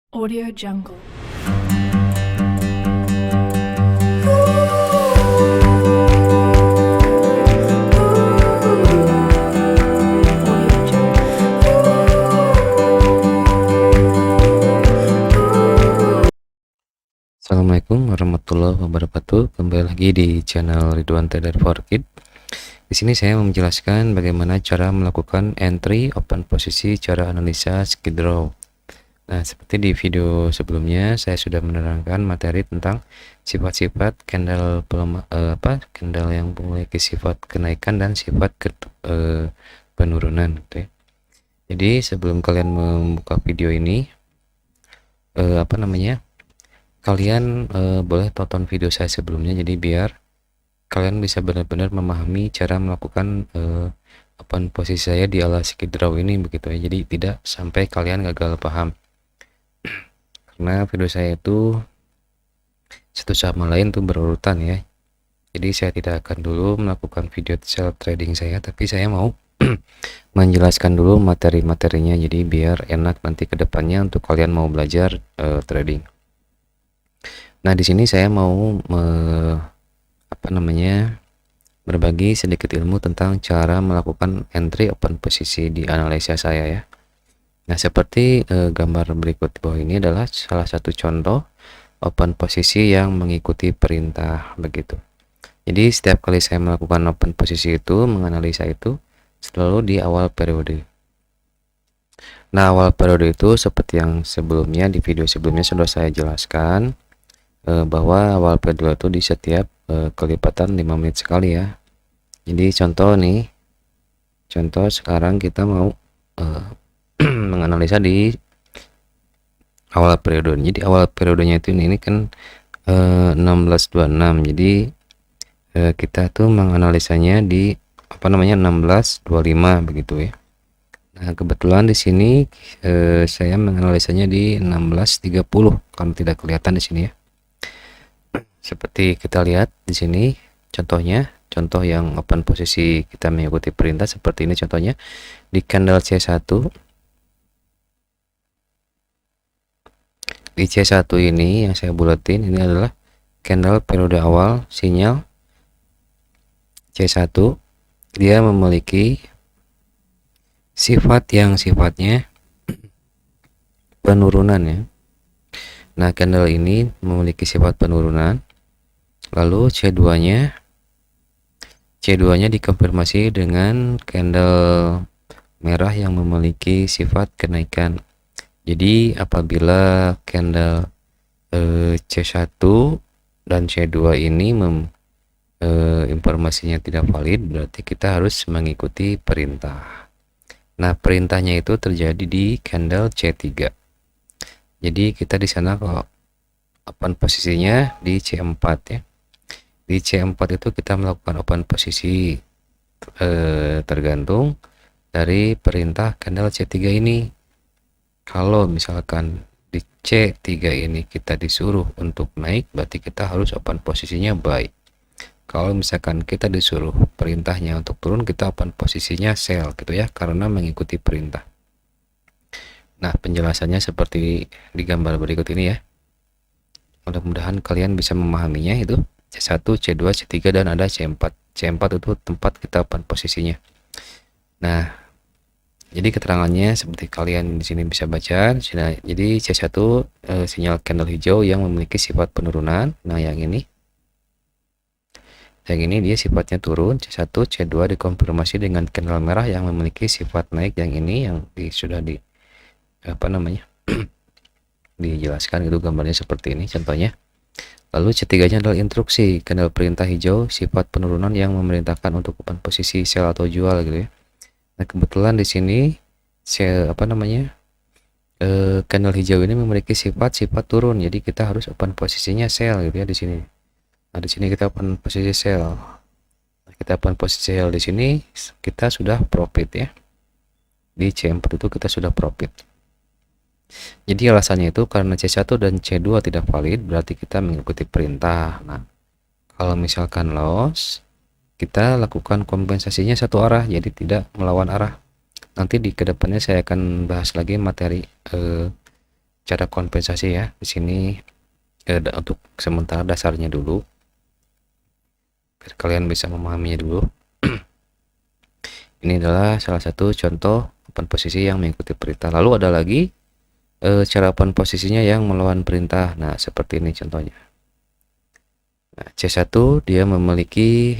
Audio Jungle. Assalamualaikum warahmatullahi wabarakatuh. Kembali lagi di channel Ridwan Trader for Kid. Di sini saya mau menjelaskan bagaimana cara melakukan entry open posisi, cara analisa skid row. Nah, seperti di video sebelumnya saya sudah menerangkan materi tentang sifat-sifat candle candle yang memiliki sifat kenaikan dan sifat penurunan gitu ya. Jadi sebelum kalian membuka video ini kalian boleh tonton video saya sebelumnya, jadi biar kalian bisa benar-benar memahami cara melakukan open posisi saya di ala skid row ini begitu ya. Jadi tidak sampai kalian gagal paham, karena video saya itu satu sama lain tuh berurutan ya. Jadi saya tidak akan dulu melakukan video sell trading saya, tapi saya mau menjelaskan dulu materi-materinya, jadi biar enak nanti kedepannya untuk kalian mau belajar trading. Nah, di sini saya mau berbagi sedikit ilmu tentang cara melakukan entry open posisi di analisa saya ya. Nah, seperti gambar berikut di bawah ini adalah salah satu contoh open posisi yang mengikuti perintah begitu. Jadi setiap kali saya melakukan open posisi itu, menganalisa itu selalu di awal periode. Nah, awal periode itu seperti yang sebelumnya di video sebelumnya sudah saya jelaskan bahwa awal periode itu di setiap kelipatan 5 menit sekali ya. Jadi contoh sekarang kita mau menganalisa di awal periode. Jadi awal periodenya itu ini kan 16.26. Jadi kita tuh menganalisanya di 16.25 begitu ya. Nah, kebetulan di sini saya menganalisanya di 16.30 kalau tidak kelihatan di sini ya. Seperti kita lihat di sini contohnya, contoh yang open posisi kita mengikuti perintah seperti ini contohnya di candle C1. Di C1 ini yang saya bulatin ini adalah candle periode awal sinyal C1. Dia memiliki sifat yang sifatnya penurunan ya. Nah, candle ini memiliki sifat penurunan. Lalu C2-nya dikonfirmasi dengan candle merah yang memiliki sifat kenaikan. Jadi apabila candle C1 dan C2 ini informasinya tidak valid, berarti kita harus mengikuti perintah. Nah, perintahnya itu terjadi di candle C3. Jadi kita di sana kalau open posisinya di C4 ya. Di C4 itu kita melakukan open posisi tergantung dari perintah candle C3 ini. Kalau misalkan di C3 ini kita disuruh untuk naik, berarti kita harus open posisinya buy. Kalau misalkan kita disuruh perintahnya untuk turun, kita open posisinya sell gitu ya, karena mengikuti perintah. Nah, penjelasannya seperti di gambar berikut ini ya. Mudah-mudahan kalian bisa memahaminya itu. C1, C2, C3 dan ada C4. C4 itu tempat kita open posisinya. Nah, jadi keterangannya seperti kalian di sini bisa baca. Jadi C1 sinyal candle hijau yang memiliki sifat penurunan. Nah, yang ini dia sifatnya turun. C1, C2 dikonfirmasi dengan candle merah yang memiliki sifat naik. Yang ini yang sudah dijelaskan itu gambarnya seperti ini contohnya. Lalu C3-nya adalah instruksi candle perintah hijau sifat penurunan yang memerintahkan untuk open posisi sell atau jual gitu ya. Nah, kebetulan di sini candle hijau ini memiliki sifat turun, jadi kita harus open posisinya sell gitu ya di sini. Nah, di sini kita open posisi sell. Nah, kita open posisi sell di sini kita sudah profit ya. Di C4 itu kita sudah profit. Jadi alasannya itu karena C1 dan C2 tidak valid, berarti kita mengikuti perintah. Nah, kalau misalkan loss, kita lakukan kompensasinya satu arah, jadi tidak melawan arah. Nanti di kedepannya saya akan bahas lagi materi cara kompensasi ya. Di sini untuk sementara dasarnya dulu, biar kalian bisa memahaminya dulu. Ini adalah salah satu contoh open posisi yang mengikuti perintah. Lalu ada lagi cara open posisinya yang melawan perintah. Nah, seperti ini contohnya. Nah, C1 dia memiliki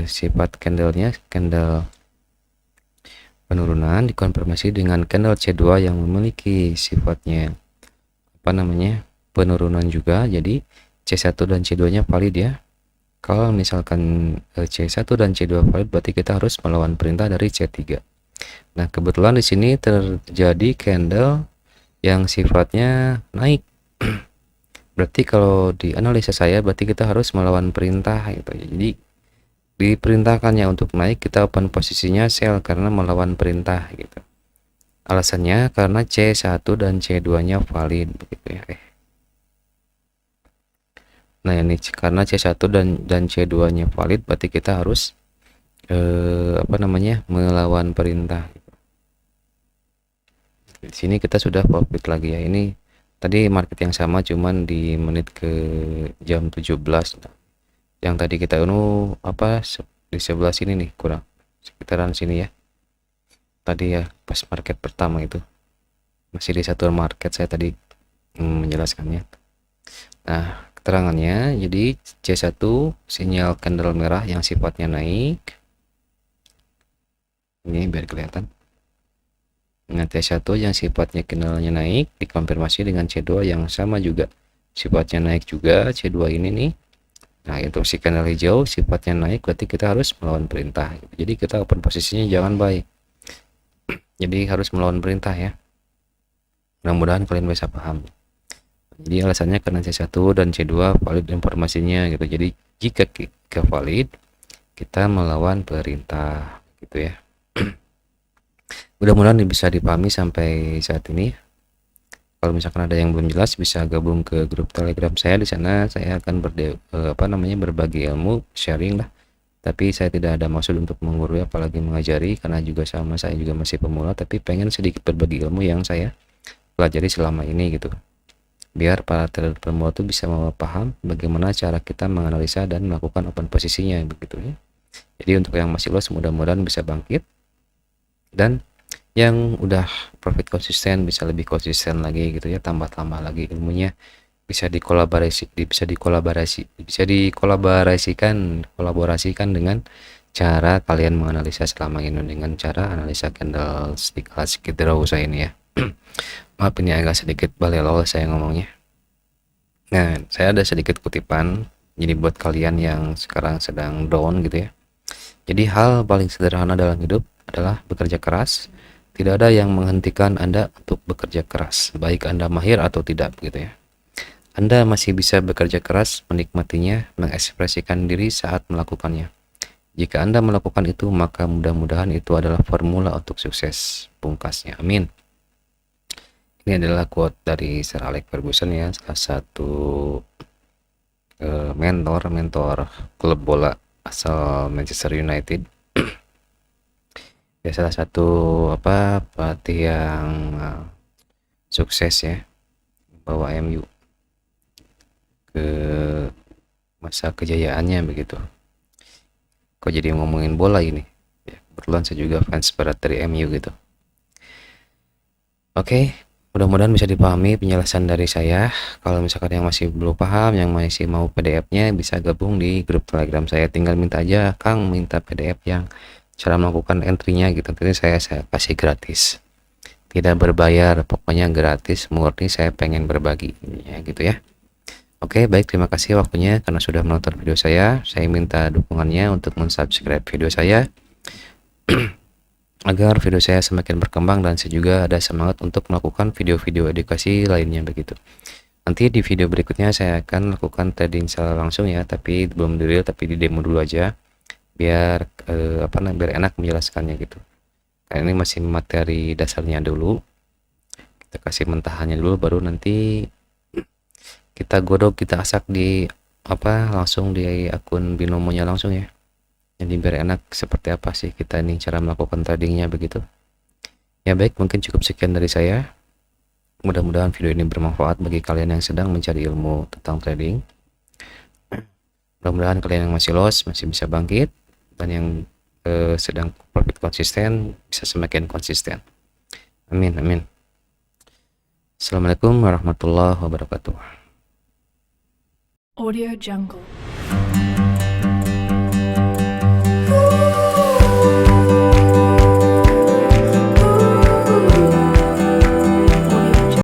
sifat candlenya, candle penurunan, dikonfirmasi dengan candle C2 yang memiliki sifatnya apa namanya, penurunan juga. Jadi C1 dan C2 nya valid ya. Kalau misalkan C1 dan C2 valid, berarti kita harus melawan perintah dari C3. Nah, kebetulan di sini terjadi candle yang sifatnya naik. Berarti kalau di analisa saya, berarti kita harus melawan perintah gitu. Jadi diperintahkannya untuk naik, kita open posisinya sell karena melawan perintah gitu. Alasannya karena C1 dan C2 nya valid begitu ya. Nah, ini karena C1 dan C2 nya valid, berarti kita harus apa namanya, melawan perintah. Di sini kita sudah profit lagi ya. Ini tadi market yang sama, cuman di menit ke jam 17. Nah, yang tadi kita apa di sebelah sini nih, kurang sekitaran sini ya. Tadi ya pas market pertama itu masih di satu market saya tadi menjelaskannya. Nah, keterangannya jadi C1 sinyal candle merah yang sifatnya naik. Ini biar kelihatan. Nah, C1 yang sifatnya candlenya naik dikonfirmasi dengan C2 yang sama juga sifatnya naik juga, C2 ini nih. Nah, itu si candle hijau sifatnya naik, berarti kita harus melawan perintah. Jadi kita open posisinya jangan buy. Jadi harus melawan perintah ya. Mudah-mudahan kalian bisa paham. Jadi alasannya karena C1 dan C2 valid informasinya gitu. Jadi jika kita valid, kita melawan perintah gitu ya. Mudah-mudahan bisa dipahami sampai saat ini. Kalau misalkan ada yang belum jelas, bisa gabung ke grup Telegram saya. Di sana saya akan berbagi ilmu, sharing lah. Tapi saya tidak ada maksud untuk menggurui apalagi mengajari, karena juga sama saya juga masih pemula, tapi pengen sedikit berbagi ilmu yang saya pelajari selama ini gitu. Biar para trader pemula itu bisa paham bagaimana cara kita menganalisa dan melakukan open posisinya begitu ya. Jadi untuk yang masih loss, mudah-mudahan bisa bangkit, dan yang udah profit konsisten bisa lebih konsisten lagi gitu ya, tambah-tambah lagi ilmunya, bisa dikolaborasikan dengan cara kalian menganalisa selama ini dengan cara analisa candlestick draw saya ini ya. Maaf ini agak sedikit balelo saya ngomongnya. Nah, saya ada sedikit kutipan jadi buat kalian yang sekarang sedang down gitu ya. Jadi hal paling sederhana dalam hidup adalah bekerja keras. Tidak ada yang menghentikan Anda untuk bekerja keras, baik Anda mahir atau tidak gitu ya. Anda masih bisa bekerja keras, menikmatinya, mengekspresikan diri saat melakukannya. Jika Anda melakukan itu, maka mudah-mudahan itu adalah formula untuk sukses. Pungkasnya, amin. Ini adalah quote dari Sir Alex Ferguson ya, salah satu mentor klub bola asal Manchester United. Ya, salah satu pelatih yang sukses ya, bawa MU ke masa kejayaannya begitu. Kok jadi ngomongin bola ini ya, kebetulan saya juga fans berat dari MU gitu. Oke, mudah-mudahan bisa dipahami penjelasan dari saya. Kalau misalkan yang masih belum paham, yang masih mau PDF-nya, bisa gabung di grup Telegram saya. Tinggal minta aja, Kang minta PDF yang cara melakukan entry-nya gitu. Nanti saya kasih gratis, tidak berbayar, pokoknya gratis, murni saya pengen berbagi ya gitu ya. Oke, baik, terima kasih waktunya karena sudah menonton video saya. Saya minta dukungannya untuk mensubscribe video saya agar video saya semakin berkembang, dan saya juga ada semangat untuk melakukan video-video edukasi lainnya begitu. Nanti di video berikutnya saya akan lakukan trading secara langsung ya, tapi belum di real, tapi di demo dulu aja biar biar enak menjelaskannya gitu. Karena ini masih materi dasarnya dulu, kita kasih mentahannya dulu, baru nanti kita godok, kita asak di langsung di akun binomonya langsung ya. Jadi biar enak seperti apa sih kita ini cara melakukan tradingnya begitu. Ya baik, mungkin cukup sekian dari saya. Mudah-mudahan video ini bermanfaat bagi kalian yang sedang mencari ilmu tentang trading. Mudah-mudahan kalian yang masih loss masih bisa bangkit, dan yang sedang profit konsisten bisa semakin konsisten. Amin, amin. Assalamualaikum warahmatullahi wabarakatuh. Audio Jungle.